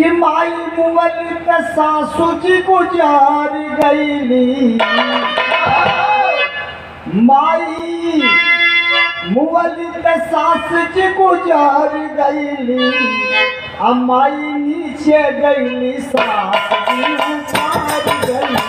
कि माई मुअली त सासू जी गुजार गईली, माई मुअली त सास जी गुजार गईली, अब माई नीचे गईली सास जी ऊपर गईली।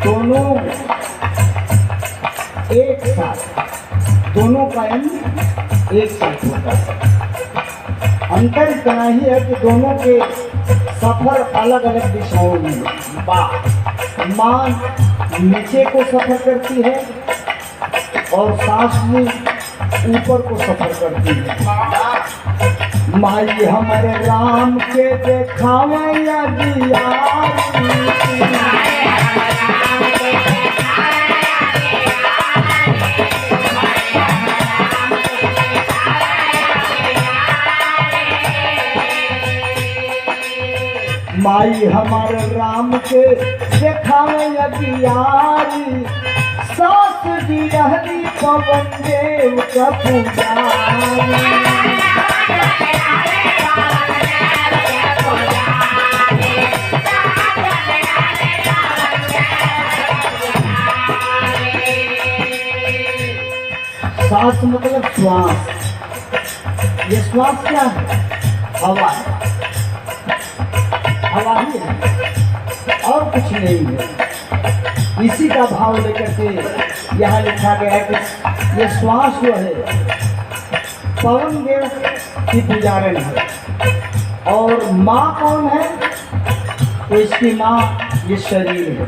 दोनों एक साथ, दोनों का अंत एक साथ होता है। अंतर इतना ही है कि दोनों के सफर अलग अलग दिशाओं में। माँ नीचे को सफर करती है और सास भी ऊपर को सफर करती है। माई हमारे राम के देखावे दिया, माई हमारे राम के देखावे अगियारी, सास जी रहली पवन देव का पुजारी। सांस मतलब श्वास, ये श्वास क्या है? हवा है, हवा ही है और कुछ नहीं है। इसी का भाव लेकर के यहाँ लिखा गया है कि ये श्वास जो है पवन देव की पुजारन है। और माँ कौन है? तो इसकी माँ ये शरीर है।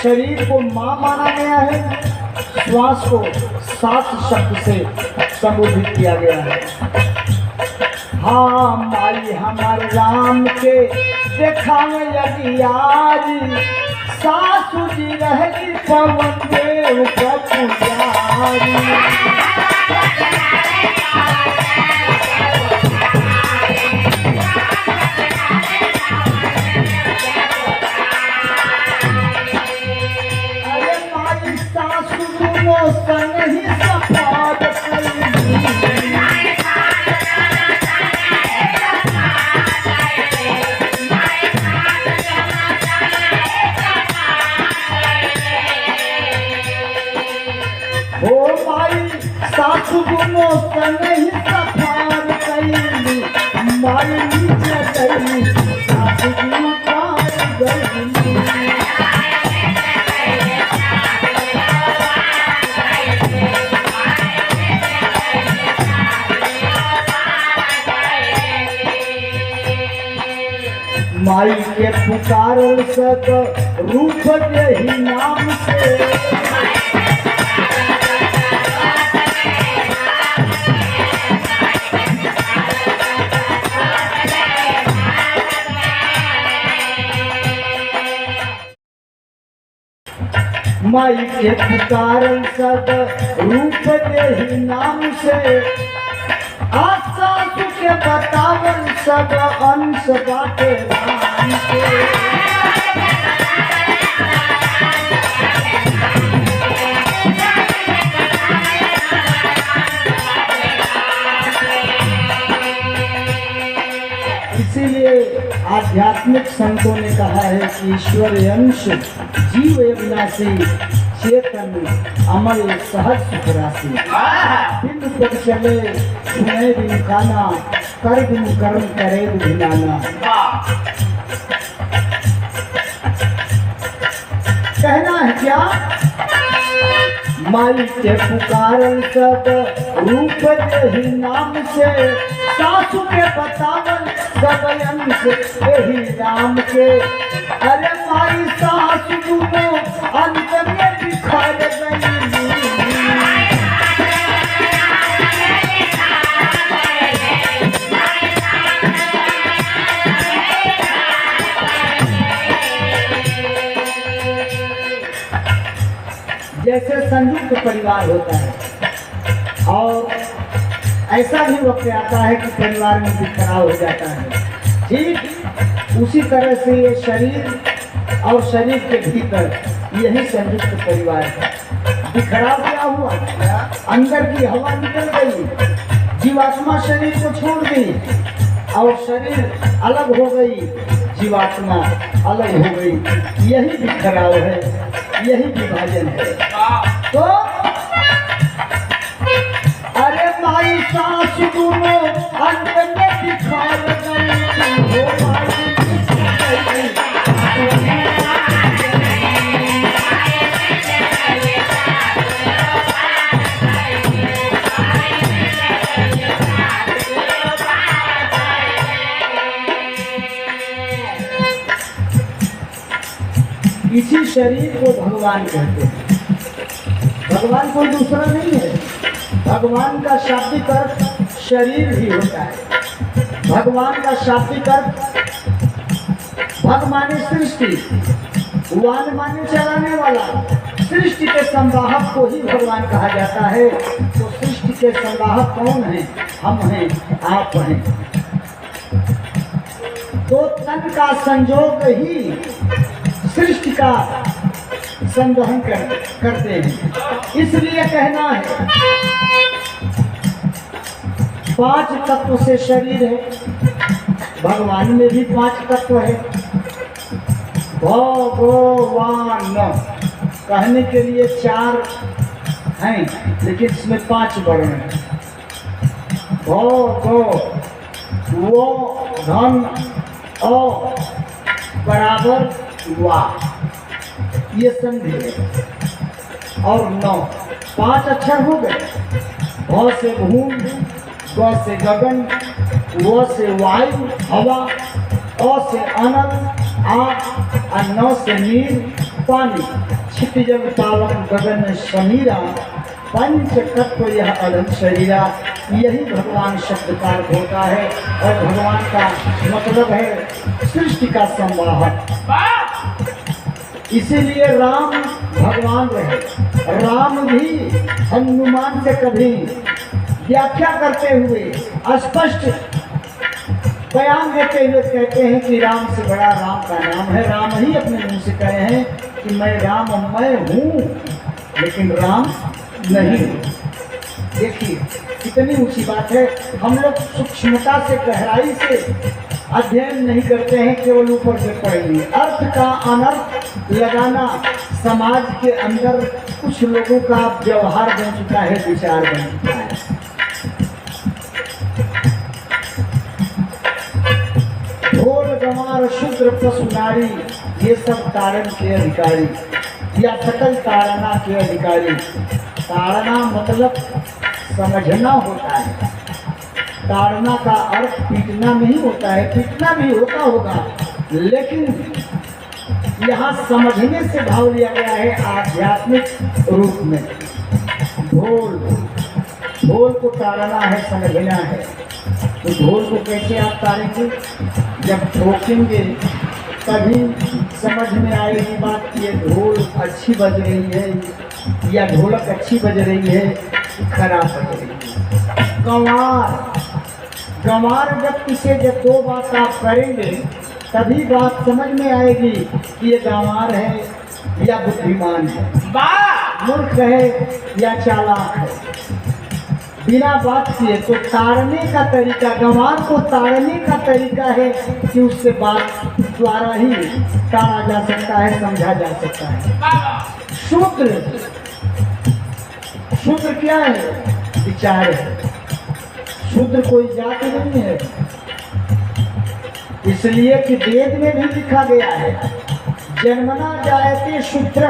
शरीर को माँ माना गया है, श्वास को सात शब्द से संबोधित किया गया है। हाँ माई हमारे राम के देखावे अगियारी, सासू जी रहली पवन देव का पुजारी। अरे माई सासू दोनों संग ही सफाद सासू दोनों संग ही सफार कईली, माई नीचे गईली सासू जी ऊपर गईली। माई के पुकारल सक रूप देही नाम से, माई के पुकारन सब रूप देही नाम से, सासू के बतावन सब अंश बाटे राम के। इसीलिए आध्यात्मिक संतों ने कहा है कि ईश्वर अंश जीव अविनाशी, चेतन अमल सहज सुख राशि। बिन पद चले सुने बिन खाना, कर बिन कर्म करे भिनाना। कहना है क्या? माई के पुकारन सब रूप देही नाम से, सासू के बतावन सब अंश यही राम के। अरे माई सासू दोनों अंत में बिखर गई, संयुक्त परिवार होता है। और ऐसा भी वक्त आता है कि परिवार में बिखराव हो जाता है। ठीक उसी तरह से ये शरीर और शरीर के भीतर यही संयुक्त परिवार है। बिखराव क्या हुआ? अंदर की हवा निकल गई, जीवात्मा शरीर को छोड़ गई और शरीर अलग हो गई, जीवात्मा अलग हो गई। यही बिखराव है, यही विभाजन है। तो अरे माई सांस दोनों अंत में बिखर गई, हो माई इसी शरीर को भगवान कहते हैं। भगवान कोई दूसरा नहीं है। भगवान का शाब्दिक अर्थ शरीर ही होता है। भगवान का शाब्दिक अर्थ भग माने सृष्टि, वान माने चलाने वाला। सृष्टि के संवाहक को ही भगवान कहा जाता है। तो सृष्टि के संवाहक कौन है? हम हैं, आप हैं। तो तन का संयोग ही सृष्टि का संवहन करते हैं। इसलिए कहना है 5 तत्व से शरीर है। भगवान में भी 5 तत्व है। भगवान कहने के लिए 4 हैं, लेकिन इसमें 5 वर्ण हैं। वो धन ओ बराबर वाह, ये संधि है। और 9 5 अक्षर हो गए। भ से भूमि, ग से गगन, व से वायु हवा, अ से अनल आग, 9 से नीर पानी। क्षितिजन पावन गगन समीरा, पंच तत्व यह अदम शरीरा। यही भगवान शब्द का अर्थ होता है। और भगवान का मतलब है सृष्टि का संवाहक। इसीलिए राम भगवान रहे। राम भी हनुमान से कभी व्याख्या करते हुए स्पष्ट बयान देते हुए कहते हैं कि राम से बड़ा राम का नाम है। राम ही अपने मुंह से कहे हैं कि मैं राममय हूँ, लेकिन राम नहीं। देखिए कितनी ऊंची बात है। हम लोग सूक्ष्मता से, गहराई से अध्ययन नहीं करते हैं, केवल ऊपर से पढ़ेंगे। अर्थ का अनर्थ लगाना समाज के अंदर कुछ लोगों का व्यवहार बन चुका है, विचार बन चुका है। ढोल गंवार शूद्र पशु नारी, ये सब तारण के अधिकारी या सकल ताड़ना के अधिकारी। ताड़ना मतलब समझना होता है। ताड़ना का अर्थ पीटना नहीं होता है। पीटना भी होता होगा, लेकिन यहाँ समझने से भाव लिया गया है आध्यात्मिक रूप में। ढोल को ताड़ना है, समझना है। तो ढोल को कैसे आप ताड़ेंगे? जब ठोकेंगे तभी समझ में आएगी बात कि ये ढोल अच्छी बज रही है या ढोलक अच्छी बज रही है, खराब बज रही है। गंवार व्यक्ति से जब 2 बात आप करेंगे तभी बात समझ में आएगी कि ये गंवार है या बुद्धिमान है, मूर्ख है या चालाक है। बिना बात किए तो ताड़ने का तरीका, गंवार को ताड़ने का तरीका है कि उससे बात द्वारा ही ताड़ा जा सकता है, समझा जा सकता है। शूद्र क्या है? विचार है। शूद्र कोई जाति नहीं है, इसलिए कि वेद में भी लिखा गया है जन्मना जायते शूद्र,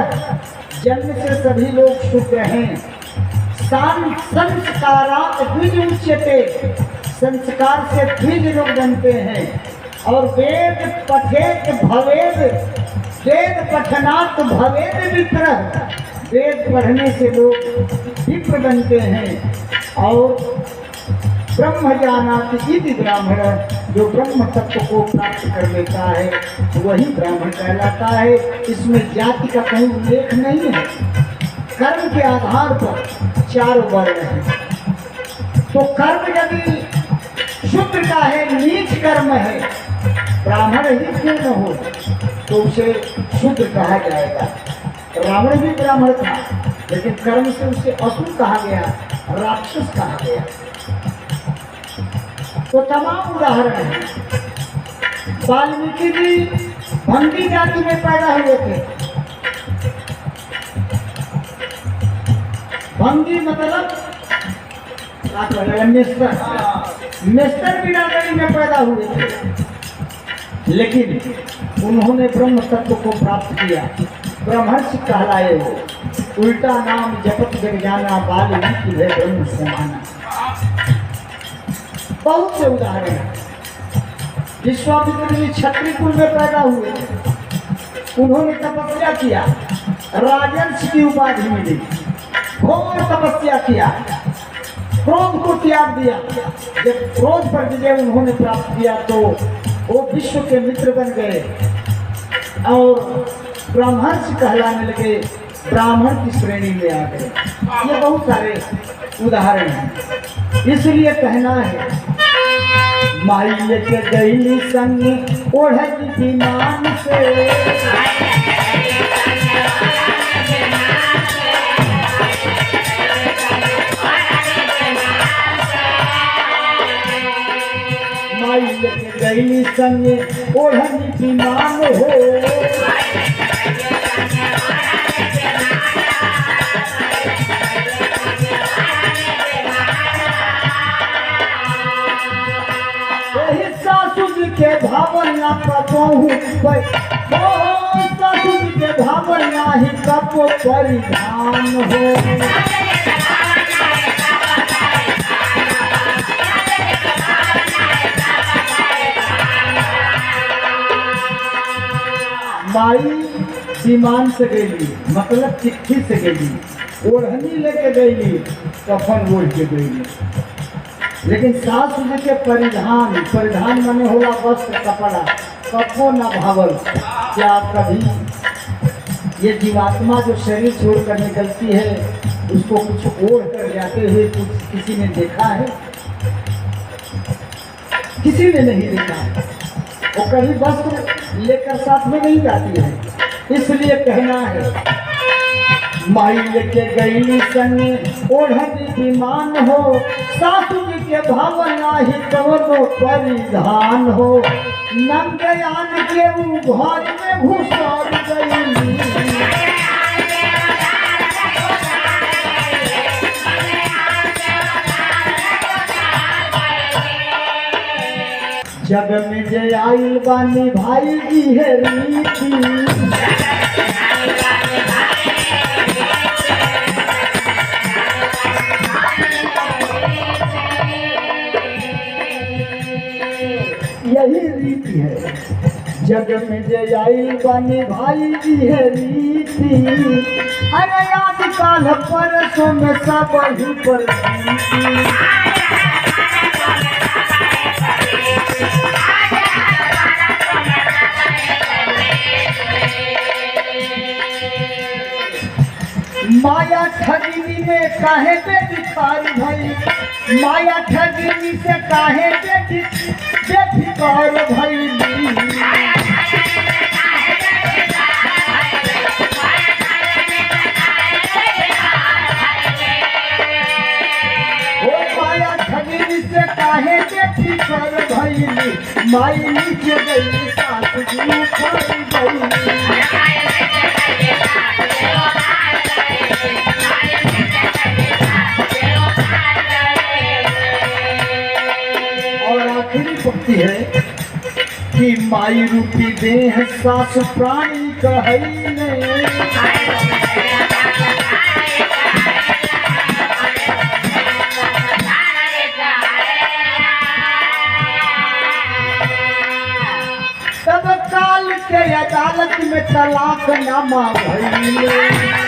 जन्म से सभी लोग शूद्र हैं। संस्कारात द्विज उच्यते, संस्कार से द्विज लोग बनते हैं। और वेद पठेत भवेद, वेद पठनात् भवेद विप्र, वेद पढ़ने से लोग विप्र बनते हैं। और ब्रह्म जानाति इति ब्राह्मण, जो ब्रह्म तत्व को प्राप्त कर लेता है वही ब्राह्मण कहलाता है। इसमें जाति का कहीं उल्लेख नहीं है। कर्म के आधार पर चारों वर्ण हैं। तो कर्म यदि शुद्र का है, नीच कर्म है, ब्राह्मण ही क्यों न हो, तो उसे शुद्र कहा जाएगा। रावण भी ब्राह्मण था, लेकिन कर्म से उसे असुर कहा गया, राक्षस कहा गया। तो तमाम उदाहरण हैं। वाल्मीकि जी भंगी जाति में पैदा हुए थे। भंगी मतलब मेस्टर बिरादरी में पैदा हुए थे, लेकिन उन्होंने ब्रह्म तत्व को प्राप्त किया, ब्रह्मर्षि कहलाए हो। उल्टा नाम जपत जग जाना, वाल्मीकि है ब्रह्म समाना। बहुत से उदाहरण हैं। विश्वामित्र जी क्षत्रिय कुल में पैदा हुए, उन्होंने तपस्या किया, राजर्षि की उपाधि मिली, घोर तपस्या किया, क्रोध को त्याग दिया। जब क्रोध पर विजय उन्होंने प्राप्त किया तो वो विश्व के मित्र बन गए और ब्रह्मर्षि कहलाने लगे, ब्राह्मण की श्रेणी में आ गए। ये बहुत सारे उदाहरण हैं। इसलिए कहना है, माई लेके गई संग ओढ़ी विमान से, माई लेके गई संग ओढ़ी विमान हो। के भावना कपहु सासु के भावना ही कप परिधान हो। माई विमान से गई, मतलब चिट्ठी से गई, ओढ़नी लेके गई, कफन ओढ़ के गई। लेकिन सासु जी के परिधान, परिधान माने होला वस्त्र, कपड़ा, कपो न भावल। क्या कभी ये जीवात्मा जो शरीर छोड़कर निकलती है, उसको कुछ ओढ़ कर जाते हुए कुछ किसी ने देखा है? किसी ने नहीं देखा है। वो कभी वस्त्र लेकर साथ में नहीं जाती है। इसलिए कहना है, माई लेके गई संग ओढ़नी विमान हो, सासु जी के भावना ही कवनो परिधान हो। नंदयान के वो घर में घुसर गई, जग में जे आइल बानी भाई जी है रीति। यही रीति है, जग में जय आई बने भाई जी है रीति। अरे आजकल परसों में सब ही पर माया ठगिनी में काहे पे भिखारी भाई, माया ठगिनी से काहे पे भिखार भाई। ओ माया ठगिनी से काहे पे भिखार भाई, माई नीचे गई सास जी ऊपर गई। भक्ति है कि माई रूपी देह सास प्राणी कहैले। तब काल के अदालत में तलाक नामा भइले।